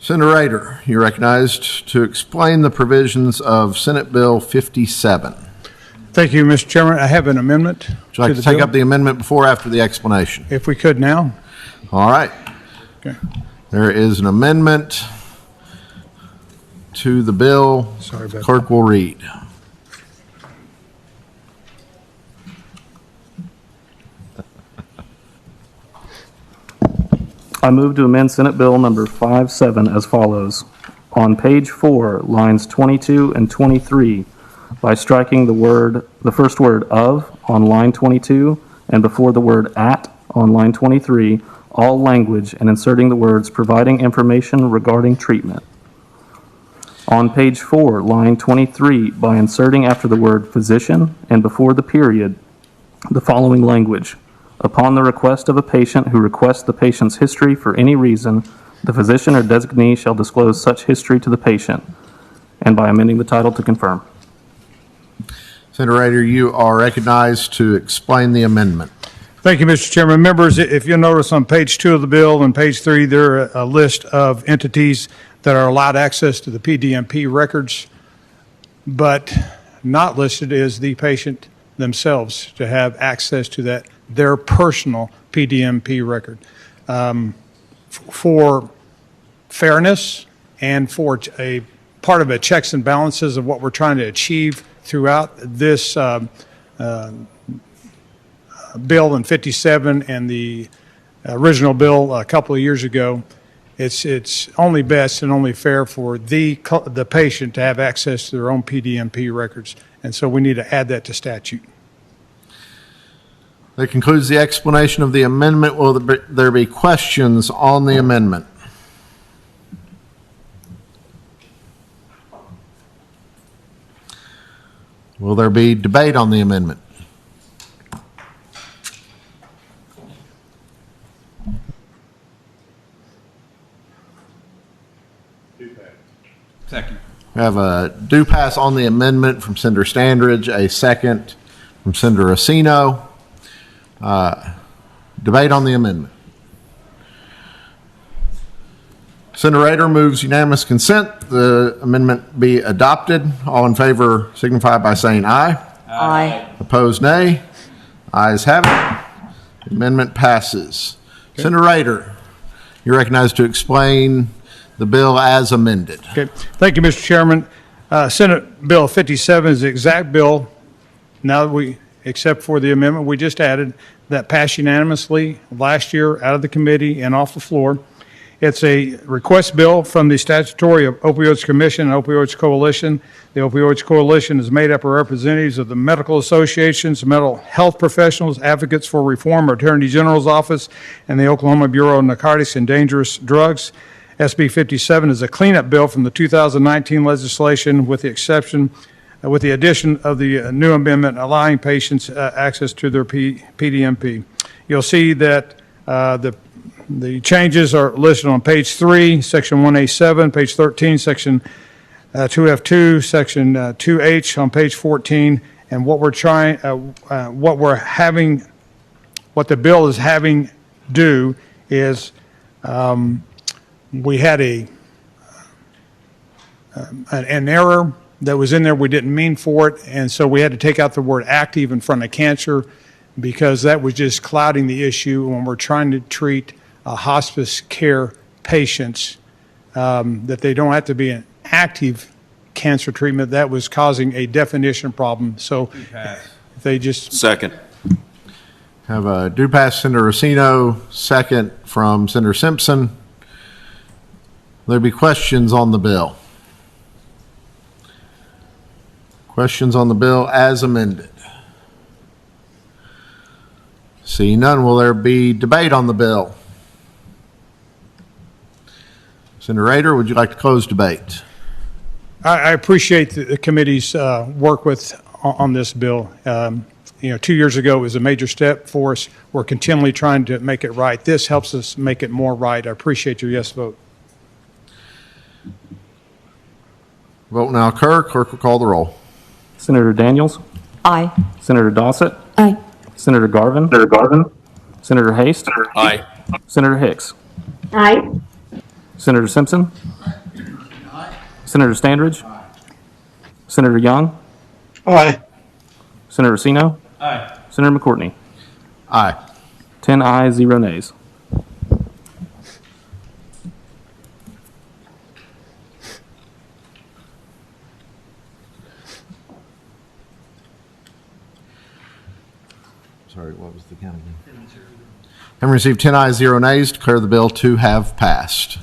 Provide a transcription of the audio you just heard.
Senator Rader, you're recognized to explain the provisions of Senate Bill 57. Thank you, Mr. Chairman. I have an amendment. Would you like to take up the amendment before or after the explanation? If we could now. All right. Okay. There is an amendment to the bill. Sorry about Clerk will read. I move to amend Senate Bill number 57 as follows. On page 4, lines 22 and 23, by striking the first word of on line 22 and before the word at on line 23, all language, and inserting the words providing information regarding treatment. On page 4, line 23, by inserting after the word physician and before the period, the following language. Upon the request of a patient who requests the patient's history for any reason, the physician or designee shall disclose such history to the patient, and by amending the title to confirm. Senator Rader, you are recognized to explain the amendment. Thank you, Mr. Chairman. Members, if you'll notice on page 2 of the bill and page 3, there are a list of entities that are allowed access to the PDMP records, but not listed is the patient themselves to have access to their personal PDMP record. For fairness and for a part of a checks and balances of what we're trying to achieve throughout this bill in 57 and the original bill a couple of years ago, it's only best and only fair for the patient to have access to their own PDMP records. And so we need to add that to statute. That concludes the explanation of the amendment. Will there be questions on the amendment? Will there be debate on the amendment? Second. We have a do pass on the amendment from Senator Standridge, a second from Senator Racino. Debate on the amendment. Senator Rader moves unanimous consent. The amendment be adopted. All in favor signify by saying aye. Aye. Opposed, nay. Ayes have it. The amendment passes. Okay. Senator Rader, you're recognized to explain the bill as amended. Okay. Thank you, Mr. Chairman. Senate Bill 57 is the exact bill, now that we, except for the amendment we just added, that passed unanimously last year out of the committee and off the floor. It's a request bill from the Statutory Opioids Commission and Opioids Coalition. The Opioids Coalition is made up of representatives of the medical associations, mental health professionals, advocates for reform, Attorney General's Office, and the Oklahoma Bureau of Narcotics and Dangerous Drugs. SB57 is a cleanup bill from the 2019 legislation with the addition of the new amendment allowing patients access to their PDMP. You'll see that the changes are listed on page 3, section 1A7, page 13, section 2F2, section 2H on page 14, and what the bill is having do is we had an error that was in there. We didn't mean for it, and so we had to take out the word active in front of cancer because that was just clouding the issue when we're trying to treat hospice care patients, that they don't have to be an active cancer treatment. That was causing a definition problem. So they just... Second. Have a do pass, Senator Racino, second from Senator Simpson. Will there be questions on the bill? Questions on the bill as amended? See none. Will there be debate on the bill? Senator Rader, would you like to close debate? I appreciate the committee's work on this bill. 2 years ago it was a major step for us. We're continually trying to make it right. This helps us make it more right. I appreciate your yes vote. Vote now occur. Clerk will call the roll. Senator Daniels? Aye. Senator Dossett? Aye. Senator Garvin? Senator Haste? Aye. Senator Hicks? Aye. Senator Simpson? Senator Standridge? Senator Young? Aye. Senator Sino? Aye. Senator McCourtney? Aye. 10 ayes, 0 nays. Sorry, what was the count again? Having received 10 ayes, 0 nays, declare the bill to have passed.